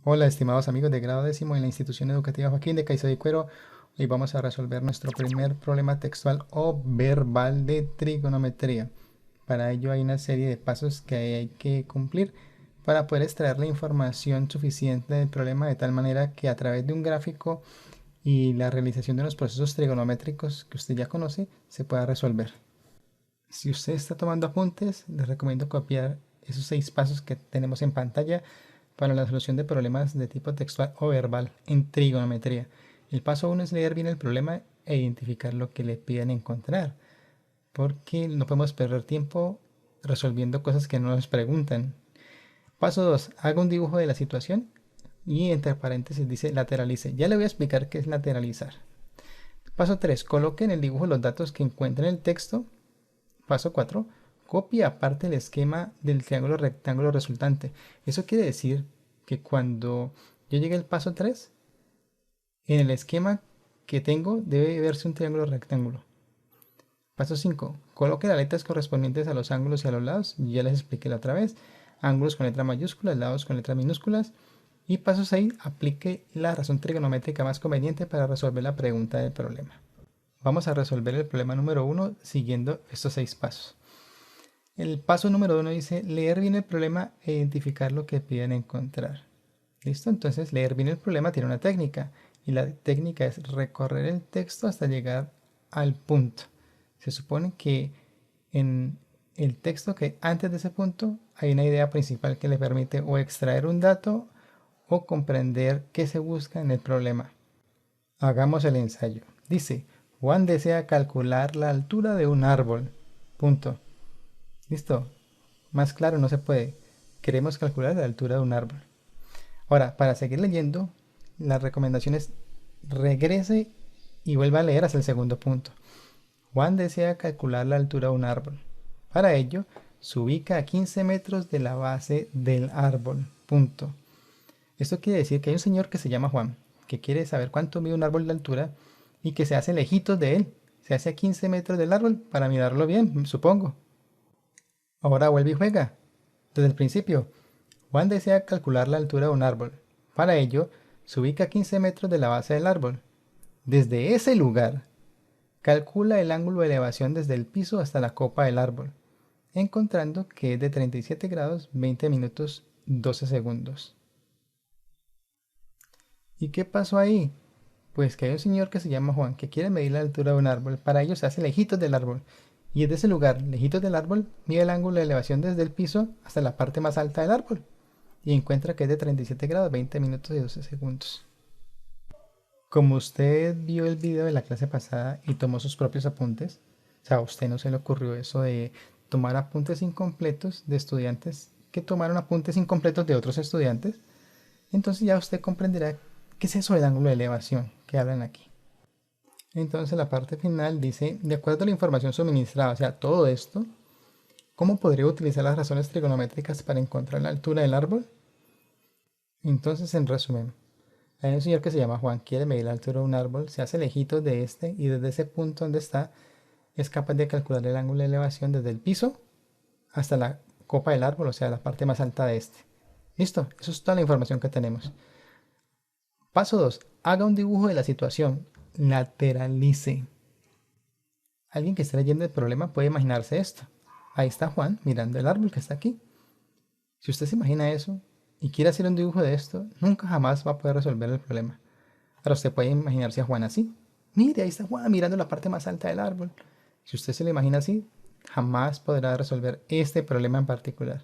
Hola, estimados amigos de grado décimo en la institución educativa Joaquín de Caicedo y Cuero. Hoy vamos a resolver nuestro primer problema textual o verbal de trigonometría. Para ello hay una serie de pasos que hay que cumplir para poder extraer la información suficiente del problema de tal manera que a través de un gráfico y la realización de los procesos trigonométricos que usted ya conoce se pueda resolver. Si usted está tomando apuntes, les recomiendo copiar esos 6 pasos que tenemos en pantalla para la solución de problemas de tipo textual o verbal en trigonometría. El paso 1 es leer bien el problema e identificar lo que le piden encontrar, porque no podemos perder tiempo resolviendo cosas que no nos preguntan. Paso 2, haga un dibujo de la situación y entre paréntesis dice lateralice. Ya le voy a explicar qué es lateralizar. Paso 3, coloque en el dibujo los datos que encuentre en el texto. Paso 4, copie aparte el esquema del triángulo rectángulo resultante. Eso quiere decir que cuando yo llegue al paso 3, en el esquema que tengo debe verse un triángulo rectángulo. Paso 5, coloque las letras correspondientes a los ángulos y a los lados. Ya les expliqué la otra vez. Ángulos con letras mayúsculas, lados con letras minúsculas. Y paso 6, aplique la razón trigonométrica más conveniente para resolver la pregunta del problema. Vamos a resolver el problema número 1 siguiendo estos 6 pasos. El paso número 1 dice leer bien el problema e identificar lo que piden encontrar. ¿Listo? Entonces leer bien el problema tiene una técnica y la técnica es recorrer el texto hasta llegar al punto. Se supone que en el texto que antes de ese punto hay una idea principal que le permite o extraer un dato o comprender qué se busca en el problema. Hagamos el ensayo. Dice, Juan desea calcular la altura de un árbol. Punto. Listo. Más claro no se puede. Queremos calcular la altura de un árbol. Ahora, para seguir leyendo, la recomendación es regrese y vuelva a leer hasta el segundo punto. Juan desea calcular la altura de un árbol. Para ello, se ubica a 15 metros de la base del árbol. Punto. Esto quiere decir que hay un señor que se llama Juan, que quiere saber cuánto mide un árbol de altura y que se hace lejitos de él. Se hace a 15 metros del árbol para mirarlo bien, supongo. Ahora vuelve y juega. Desde el principio, Juan desea calcular la altura de un árbol. Para ello, se ubica a 15 metros de la base del árbol. Desde ese lugar, calcula el ángulo de elevación desde el piso hasta la copa del árbol, encontrando que es de 37 grados 20 minutos 12 segundos. ¿Y qué pasó ahí? Pues que hay un señor que se llama Juan que quiere medir la altura de un árbol. Para ello se hace lejitos del árbol. Y desde ese lugar, lejitos del árbol, mide el ángulo de elevación desde el piso hasta la parte más alta del árbol. Y encuentra que es de 37 grados 20 minutos y 12 segundos. Como usted vio el video de la clase pasada y tomó sus propios apuntes, o sea, a usted no se le ocurrió eso de tomar apuntes incompletos de estudiantes que tomaron apuntes incompletos de otros estudiantes, entonces ya usted comprenderá qué es eso del ángulo de elevación que hablan aquí. Entonces la parte final dice, de acuerdo a la información suministrada, o sea, todo esto, ¿cómo podría utilizar las razones trigonométricas para encontrar la altura del árbol? Entonces, en resumen, hay un señor que se llama Juan, quiere medir la altura de un árbol, se hace lejitos de este y desde ese punto donde está es capaz de calcular el ángulo de elevación desde el piso hasta la copa del árbol, o sea, la parte más alta de este. Listo, eso es toda la información que tenemos. Paso 2. Haga un dibujo de la situación. Lateralice. Alguien que esté leyendo el problema puede imaginarse esto. Ahí está Juan mirando el árbol que está aquí. Si usted se imagina eso y quiere hacer un dibujo de esto, nunca jamás va a poder resolver el problema. Ahora usted puede imaginarse a Juan así. Mire, ahí está Juan mirando la parte más alta del árbol. Si usted se lo imagina así, jamás podrá resolver este problema en particular.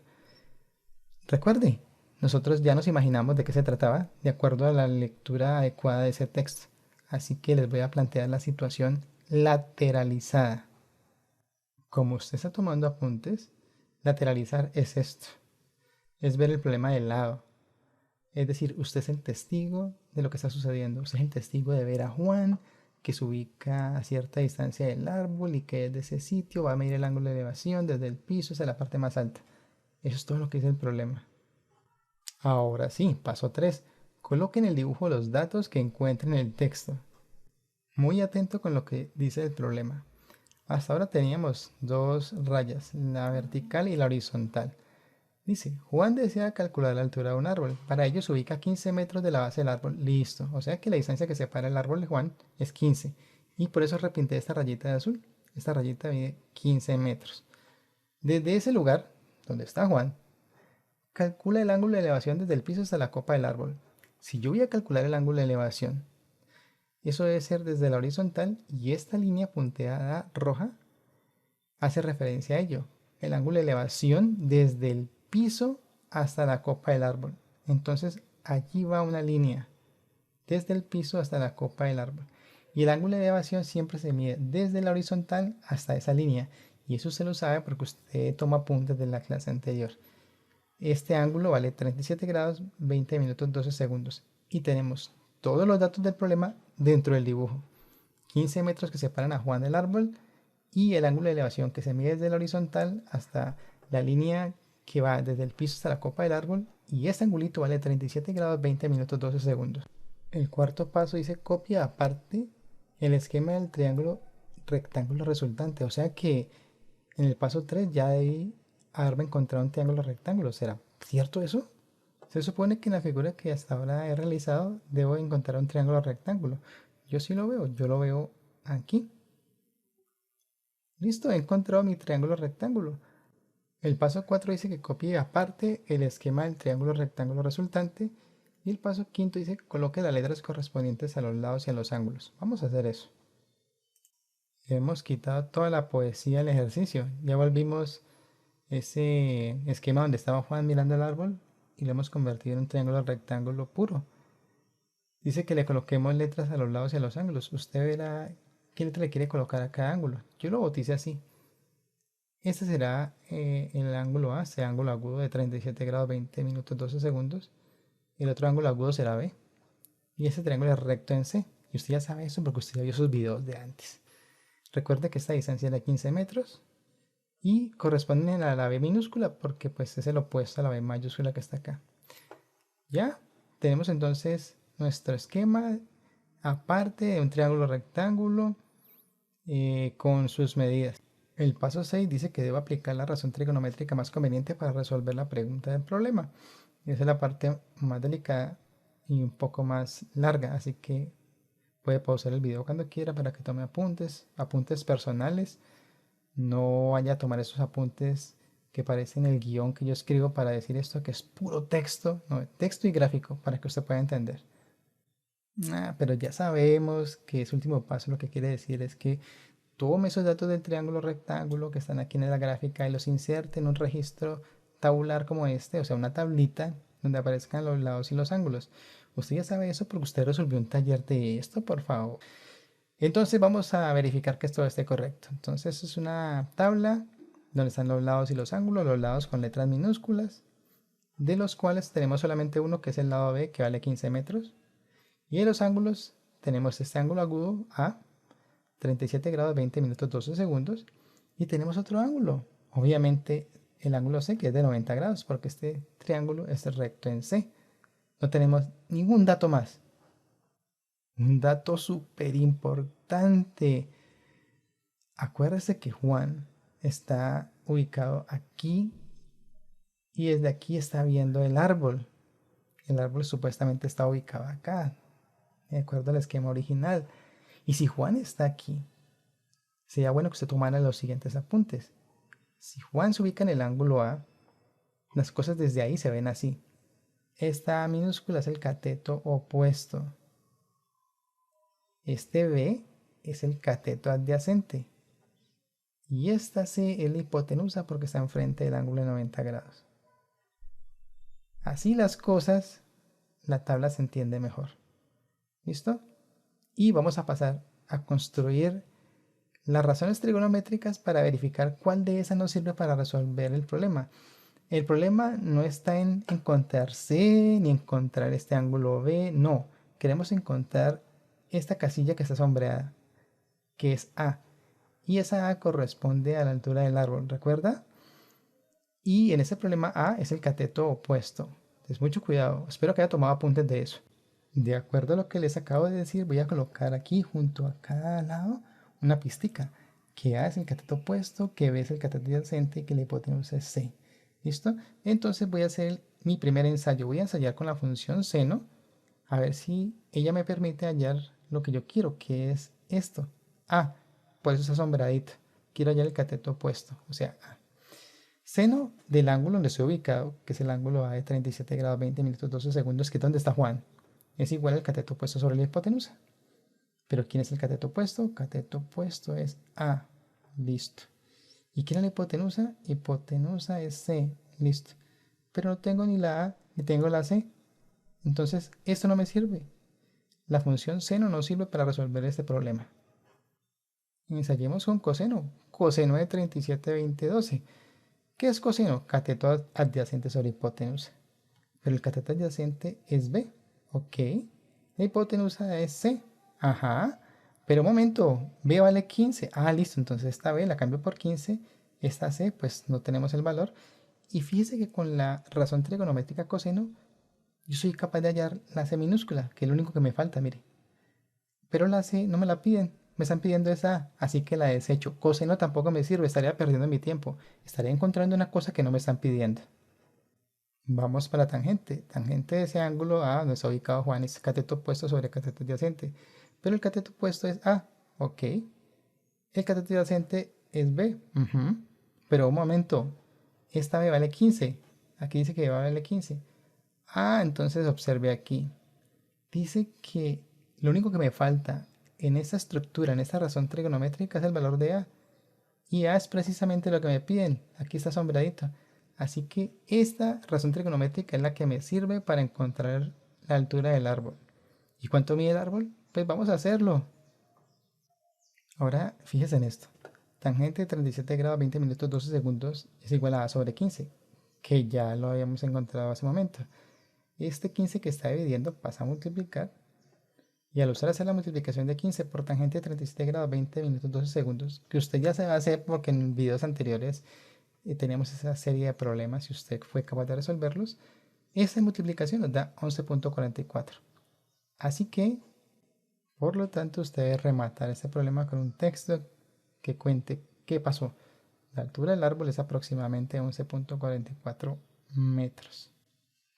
Recuerde, nosotros ya nos imaginamos de qué se trataba de acuerdo a la lectura adecuada de ese texto. Así que les voy a plantear la situación lateralizada. Como usted está tomando apuntes, lateralizar es esto. Es ver el problema de lado. Es decir, usted es el testigo de lo que está sucediendo. Usted es el testigo de ver a Juan que se ubica a cierta distancia del árbol y que desde ese sitio va a medir el ángulo de elevación desde el piso hasta la parte más alta. Eso es todo lo que es el problema. Ahora sí, paso 3. Coloque en el dibujo los datos que encuentren en el texto. Muy atento con lo que dice el problema. Hasta ahora teníamos dos rayas, la vertical y la horizontal. Dice, Juan desea calcular la altura de un árbol. Para ello se ubica a 15 metros de la base del árbol. Listo. O sea que la distancia que separa el árbol de Juan es 15. Y por eso repinté esta rayita de azul. Esta rayita mide 15 metros. Desde ese lugar, donde está Juan, calcula el ángulo de elevación desde el piso hasta la copa del árbol. Si yo voy a calcular el ángulo de elevación, eso debe ser desde la horizontal y esta línea punteada roja hace referencia a ello. El ángulo de elevación desde el piso hasta la copa del árbol. Entonces allí va una línea desde el piso hasta la copa del árbol. Y el ángulo de elevación siempre se mide desde la horizontal hasta esa línea. Y eso se lo sabe porque usted toma apuntes de la clase anterior. Este ángulo vale 37 grados, 20 minutos, 12 segundos. Y tenemos todos los datos del problema dentro del dibujo. 15 metros que separan a Juan del árbol y el ángulo de elevación que se mide desde la horizontal hasta la línea que va desde el piso hasta la copa del árbol. Y este angulito vale 37 grados, 20 minutos, 12 segundos. El cuarto paso dice copia aparte el esquema del triángulo rectángulo resultante. O sea que en el paso 3 ya debí haberme encontrado un triángulo rectángulo. ¿Será cierto eso? Se supone que en la figura que hasta ahora he realizado debo encontrar un triángulo rectángulo. Yo sí lo veo, yo lo veo aquí. Listo, he encontrado mi triángulo rectángulo. El paso 4 dice que copie aparte el esquema del triángulo rectángulo resultante. Y el paso quinto dice que coloque las letras correspondientes a los lados y a los ángulos. Vamos a hacer eso. Hemos quitado toda la poesía del ejercicio. Ya volvimos ese esquema donde estaba Juan mirando el árbol y lo hemos convertido en un triángulo rectángulo puro. Dice que le coloquemos letras a los lados y a los ángulos. Usted verá qué letra le quiere colocar a cada ángulo. Yo lo bauticé así. Este será el ángulo A, ese ángulo agudo de 37 grados 20 minutos 12 segundos. El otro ángulo agudo será B. Y ese triángulo es recto en C. Y usted ya sabe eso porque usted ya vio sus videos de antes. Recuerde que esta distancia es de 15 metros y corresponden a la B minúscula porque pues es el opuesto a la B mayúscula que está acá. Ya tenemos entonces nuestro esquema aparte de un triángulo rectángulo con sus medidas. El paso 6 dice que debo aplicar la razón trigonométrica más conveniente para resolver la pregunta del problema. Esa es la parte más delicada y un poco más larga, así que puede pausar el video cuando quiera para que tome apuntes, apuntes personales. No vaya a tomar esos apuntes que parecen el guión que yo escribo para decir esto, que es puro texto, no, texto y gráfico, para que usted pueda entender. Pero ya sabemos que ese último paso lo que quiere decir es que tome esos datos del triángulo rectángulo que están aquí en la gráfica y los inserte en un registro tabular como este, o sea, una tablita donde aparezcan los lados y los ángulos. Usted ya sabe eso porque usted resolvió un taller de esto, por favor. Entonces vamos a verificar que todo esté correcto. Entonces es una tabla donde están los lados y los ángulos, los lados con letras minúsculas, de los cuales tenemos solamente uno que es el lado B que vale 15 metros. Y en los ángulos tenemos este ángulo agudo A, 37 grados 20 minutos 12 segundos. Y tenemos otro ángulo, obviamente el ángulo C que es de 90 grados porque este triángulo es recto en C. No tenemos ningún dato más. Un dato súper importante. Acuérdese que Juan está ubicado aquí y desde aquí está viendo el árbol. El árbol supuestamente está ubicado acá, de acuerdo al esquema original. Y si Juan está aquí, sería bueno que usted tomara los siguientes apuntes. Si Juan se ubica en el ángulo A, las cosas desde ahí se ven así. Esta A minúscula es el cateto opuesto. Este B es el cateto adyacente. Y esta C es la hipotenusa porque está enfrente del ángulo de 90 grados. Así las cosas, la tabla se entiende mejor. ¿Listo? Y vamos a pasar a construir las razones trigonométricas para verificar cuál de esas nos sirve para resolver el problema. El problema no está en encontrar C ni encontrar este ángulo B, no. Queremos encontrar esta casilla que está sombreada, que es A. Y esa A corresponde a la altura del árbol, ¿recuerda? Y en este problema A es el cateto opuesto. Entonces mucho cuidado, espero que haya tomado apuntes de eso. De acuerdo a lo que les acabo de decir, voy a colocar aquí junto a cada lado una pistica. Que A es el cateto opuesto, que B es el cateto adyacente y que la hipotenusa es C. ¿Listo? Entonces voy a hacer mi primer ensayo. Voy a ensayar con la función seno, a ver si ella me permite hallar lo que yo quiero, que es esto. Ah, por eso está sombradito. Quiero hallar el cateto opuesto, o sea, A. Seno del ángulo donde estoy ubicado, que es el ángulo A de 37 grados 20 minutos 12 segundos, que es donde está Juan, es igual al cateto opuesto sobre la hipotenusa. Pero ¿quién es el cateto opuesto? Cateto opuesto es A. Listo. ¿Y quién es la hipotenusa? Hipotenusa es C. Listo. Pero no tengo ni la A ni tengo la C. Entonces, esto no me sirve. La función seno no sirve para resolver este problema. Ensayemos con coseno. Coseno de 37, 20, 12. ¿Qué es coseno? Cateto adyacente sobre hipotenusa. Pero el cateto adyacente es B. Ok. La hipotenusa es C. Ajá. Pero un momento. B vale 15. Ah, listo. Entonces esta B la cambio por 15. Esta C, pues no tenemos el valor. Y fíjese que con la razón trigonométrica coseno, yo soy capaz de hallar la C minúscula, que es lo único que me falta, mire. Pero la C no me la piden. Me están pidiendo esa A, así que la desecho. Coseno tampoco me sirve, estaría perdiendo mi tiempo. Estaría encontrando una cosa que no me están pidiendo. Vamos para tangente. Tangente de ese ángulo A donde está ubicado Juan es cateto opuesto sobre cateto adyacente. Pero el cateto opuesto es A. Ok. El cateto adyacente es B. Pero un momento. Esta B vale 15. Aquí dice que vale 15. Ah, entonces observe aquí. Dice que lo único que me falta en esta estructura, en esta razón trigonométrica, es el valor de A. Y A es precisamente lo que me piden. Aquí está sombradito. Así que esta razón trigonométrica es la que me sirve para encontrar la altura del árbol. ¿Y cuánto mide el árbol? Pues vamos a hacerlo. Ahora fíjese en esto. Tangente de 37 grados 20 minutos 12 segundos es igual a A sobre 15, que ya lo habíamos encontrado hace un momento. Este 15 que está dividiendo pasa a multiplicar. Y al usar hacer la multiplicación de 15 por tangente de 37 grados 20 minutos 12 segundos, que usted ya se va a hacer porque en videos anteriores teníamos esa serie de problemas y usted fue capaz de resolverlos, esa multiplicación nos da 11.44. Así que, por lo tanto, usted debe rematar este problema con un texto que cuente qué pasó. La altura del árbol es aproximadamente 11.44 metros.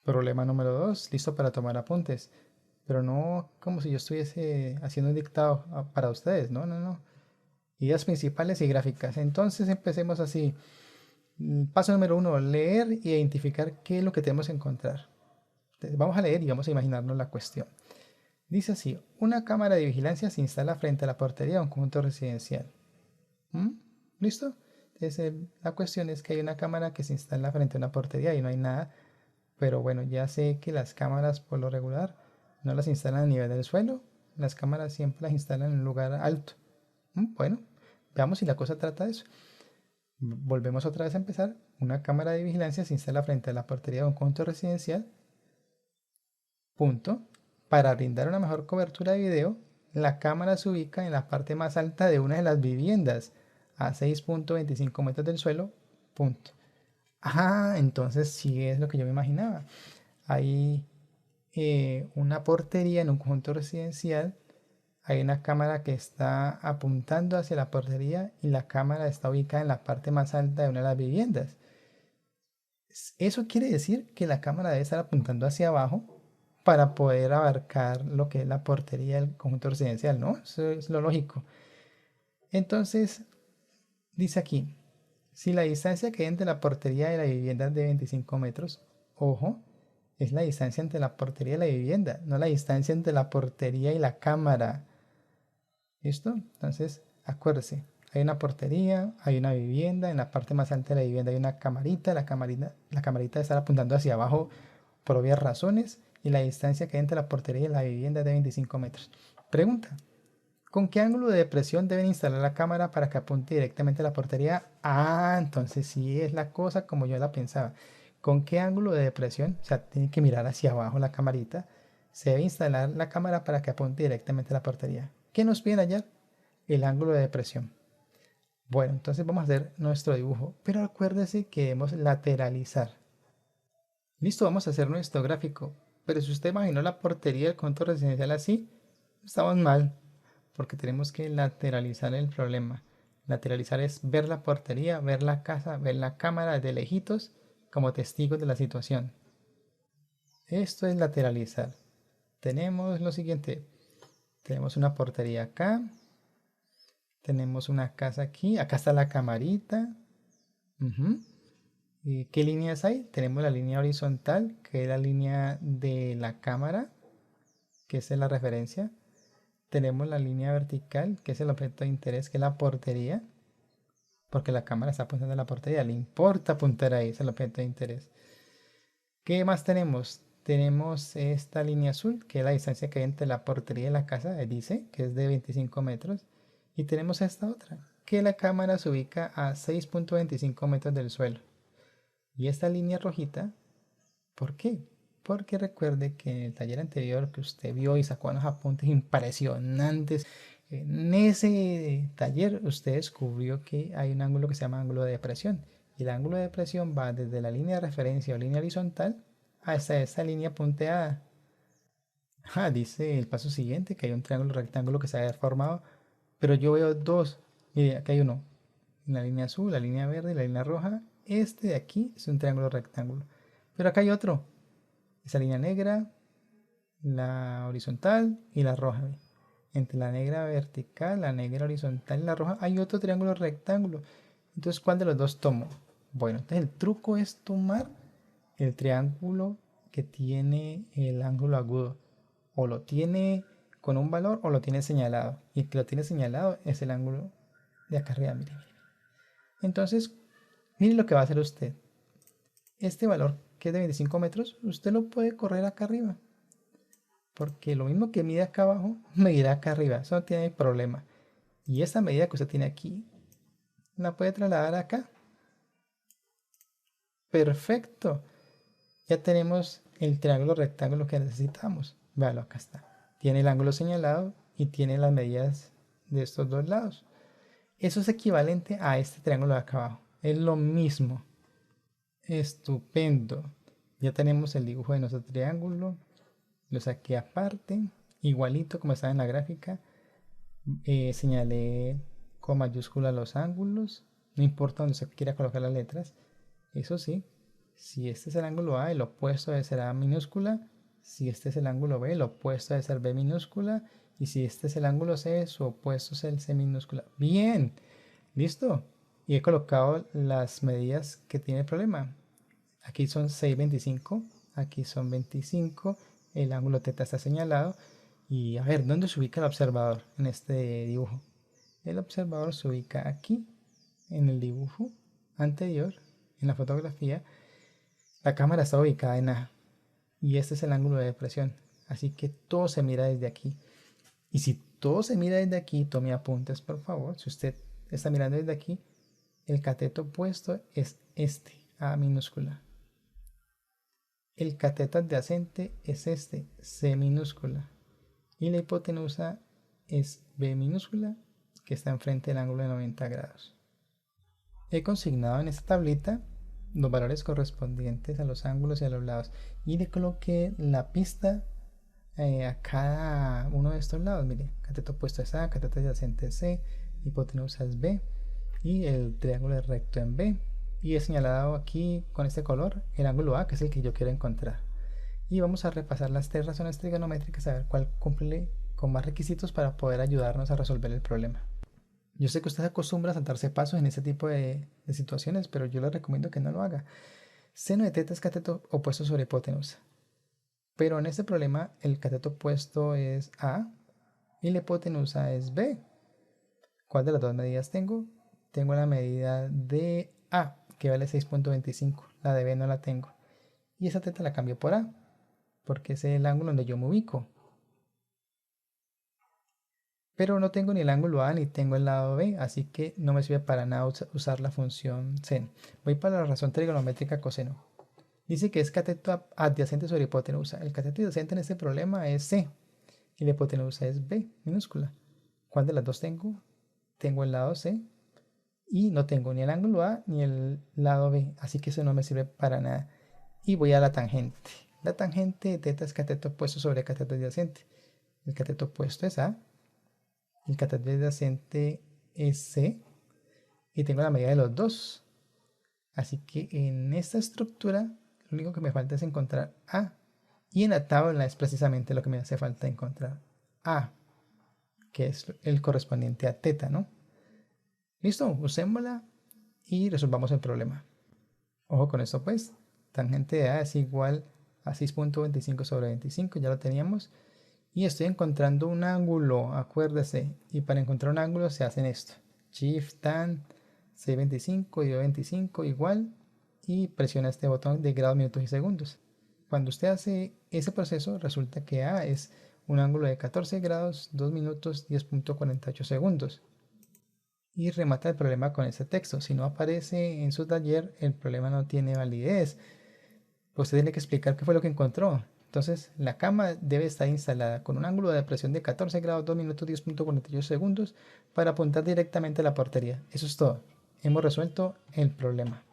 Problema número 2, listo para tomar apuntes. Pero no como si yo estuviese haciendo un dictado para ustedes, no, no, no. Ideas principales y gráficas. Entonces empecemos así. Paso número 1, leer e identificar qué es lo que tenemos que encontrar. Entonces, vamos a leer y vamos a imaginarnos la cuestión. Dice así, una cámara de vigilancia se instala frente a la portería de un conjunto residencial. ¿Listo? Entonces la cuestión es que hay una cámara que se instala frente a una portería y no hay nada. Pero bueno, ya sé que las cámaras por lo regular no las instalan a nivel del suelo. Las cámaras siempre las instalan en un lugar alto. Bueno, veamos si la cosa trata de eso. Volvemos otra vez a empezar. Una cámara de vigilancia se instala frente a la portería de un conjunto residencial. Punto. Para brindar una mejor cobertura de video, la cámara se ubica en la parte más alta de una de las viviendas, a 6.25 metros del suelo. Punto. Ah, entonces sí es lo que yo me imaginaba. Hay una portería en un conjunto residencial. Hay una cámara que está apuntando hacia la portería y la cámara está ubicada en la parte más alta de una de las viviendas. Eso quiere decir que la cámara debe estar apuntando hacia abajo para poder abarcar lo que es la portería del conjunto residencial, ¿no? Eso es lo lógico. Entonces, dice aquí, si la distancia que hay entre la portería y la vivienda es de 25 metros, ojo, es la distancia entre la portería y la vivienda, no la distancia entre la portería y la cámara. ¿Listo? Entonces, acuérdese, hay una portería, hay una vivienda, en la parte más alta de la vivienda hay una camarita, la camarita debe estar apuntando hacia abajo por obvias razones, y la distancia que hay entre la portería y la vivienda es de 25 metros. Pregunta, ¿con qué ángulo de depresión deben instalar la cámara para que apunte directamente a la portería? Ah, entonces sí es la cosa como yo la pensaba. ¿Con qué ángulo de depresión? O sea, tiene que mirar hacia abajo la camarita. Se debe instalar la cámara para que apunte directamente a la portería. ¿Qué nos piden hallar? El ángulo de depresión. Bueno, entonces vamos a hacer nuestro dibujo. Pero acuérdese que debemos lateralizar. Listo, vamos a hacer nuestro gráfico. Pero si usted imaginó la portería del conjunto residencial así, estamos mal, porque tenemos que lateralizar el problema. Lateralizar es ver la portería, ver la casa, ver la cámara de lejitos como testigos de la situación. Esto es lateralizar. Tenemos lo siguiente. Tenemos una portería acá. Tenemos una casa aquí. Acá está la camarita. ¿Y qué líneas hay? Tenemos la línea horizontal, que es la línea de la cámara, que es la referencia. Tenemos la línea vertical, que es el objeto de interés, que es la portería, porque la cámara está apuntando a la portería. Le importa apuntar ahí, es el objeto de interés. ¿Qué más tenemos? Tenemos esta línea azul, que es la distancia que hay entre la portería y la casa, dice, que es de 25 metros. Y tenemos esta otra, que la cámara se ubica a 6.25 metros del suelo. Y esta línea rojita, ¿por qué? Porque recuerde que en el taller anterior que usted vio y sacó unos apuntes impresionantes, en ese taller usted descubrió que hay un ángulo que se llama ángulo de depresión. Y el ángulo de depresión va desde la línea de referencia o línea horizontal hasta esta línea punteada. Dice el paso siguiente que hay un triángulo rectángulo que se ha formado, pero yo veo dos. Mire, aquí hay uno, la línea azul, la línea verde y la línea roja. Este de aquí es un triángulo rectángulo. Pero acá hay otro. Esa línea negra, la horizontal y la roja. Entre la negra vertical, la negra horizontal y la roja hay otro triángulo rectángulo. Entonces, ¿cuál de los dos tomo? Bueno, entonces el truco es tomar el triángulo que tiene el ángulo agudo. O lo tiene con un valor o lo tiene señalado. Y el que lo tiene señalado es el ángulo de acá arriba. Mire. Entonces, mire lo que va a hacer usted. Este valor que es de 25 metros, usted lo puede correr acá arriba. Porque lo mismo que mide acá abajo, medirá acá arriba. Eso no tiene problema. Y esta medida que usted tiene aquí, la puede trasladar acá. Perfecto. Ya tenemos el triángulo rectángulo que necesitamos. Véalo, acá está. Tiene el ángulo señalado y tiene las medidas de estos dos lados. Eso es equivalente a este triángulo de acá abajo. Es lo mismo. Estupendo. Ya tenemos el dibujo de nuestro triángulo. Lo saqué aparte. Igualito como estaba en la gráfica. Señalé con mayúscula los ángulos. No importa donde se quiera colocar las letras. Eso sí, si este es el ángulo A, el opuesto debe ser A minúscula. Si este es el ángulo B, el opuesto debe ser B minúscula. Y si este es el ángulo C, su opuesto es el C minúscula. Bien, listo. Y he colocado las medidas que tiene el problema. Aquí son 6,25. Aquí son 25. El ángulo θ está señalado. Y a ver, ¿dónde se ubica el observador en este dibujo? El observador se ubica aquí, en el dibujo anterior, en la fotografía. La cámara está ubicada en A y este es el ángulo de depresión, así que todo se mira desde aquí. Y si todo se mira desde aquí, tome apuntes por favor. Si usted está mirando desde aquí, el cateto opuesto es este, A minúscula. El cateto adyacente es este, C minúscula. Y la hipotenusa es B minúscula, que está enfrente del ángulo de 90 grados. He consignado en esta tablita los valores correspondientes a los ángulos y a los lados y le coloqué la pista a cada uno de estos lados. Mire, cateto opuesto es A, cateto adyacente es C, hipotenusa es B y el triángulo es recto en B. Y he señalado aquí con este color el ángulo A, que es el que yo quiero encontrar. Y vamos a repasar las tres razones trigonométricas a ver cuál cumple con más requisitos para poder ayudarnos a resolver el problema. Yo sé que usted se acostumbra a saltarse pasos en este tipo de situaciones, pero yo le recomiendo que no lo haga. Seno de θ es cateto opuesto sobre hipotenusa. Pero en este problema el cateto opuesto es A y la hipotenusa es B. ¿Cuál de las dos medidas tengo? Tengo la medida de A, que vale 6,25. La de B no la tengo. Y esa θ la cambio por A, porque ese es el ángulo donde yo me ubico. Pero no tengo ni el ángulo A ni tengo el lado B, así que no me sirve para nada usar la función seno. Voy para la razón trigonométrica coseno. Dice que es cateto adyacente sobre hipotenusa. El cateto adyacente en este problema es C y la hipotenusa es B minúscula. ¿Cuál de las dos tengo? Tengo el lado C y no tengo ni el ángulo A ni el lado B, así que eso no me sirve para nada. Y voy a la tangente. La tangente de θ es cateto opuesto sobre cateto adyacente. El cateto opuesto es A. El cateto adyacente es C y tengo la medida de los dos. Así que en esta estructura lo único que me falta es encontrar A. Y en la tabla es precisamente lo que me hace falta encontrar A, que es el correspondiente a teta, ¿no? Listo, usémosla y resolvamos el problema. Ojo con esto pues, tangente de A es igual a 6.25 sobre 25, ya lo teníamos. Y estoy encontrando un ángulo, acuérdese. Y para encontrar un ángulo se hacen esto. Shift tan 625 y 25 igual. Y presiona este botón de grados, minutos y segundos. Cuando usted hace ese proceso, resulta que A es un ángulo de 14 grados, 2 minutos, 10.48 segundos. Y remata el problema con este texto. Si no aparece en su taller, el problema no tiene validez. Usted tiene que explicar qué fue lo que encontró. Entonces, la cama debe estar instalada con un ángulo de presión de 14 grados, 2 minutos, 10.48 segundos para apuntar directamente a la portería. Eso es todo. Hemos resuelto el problema.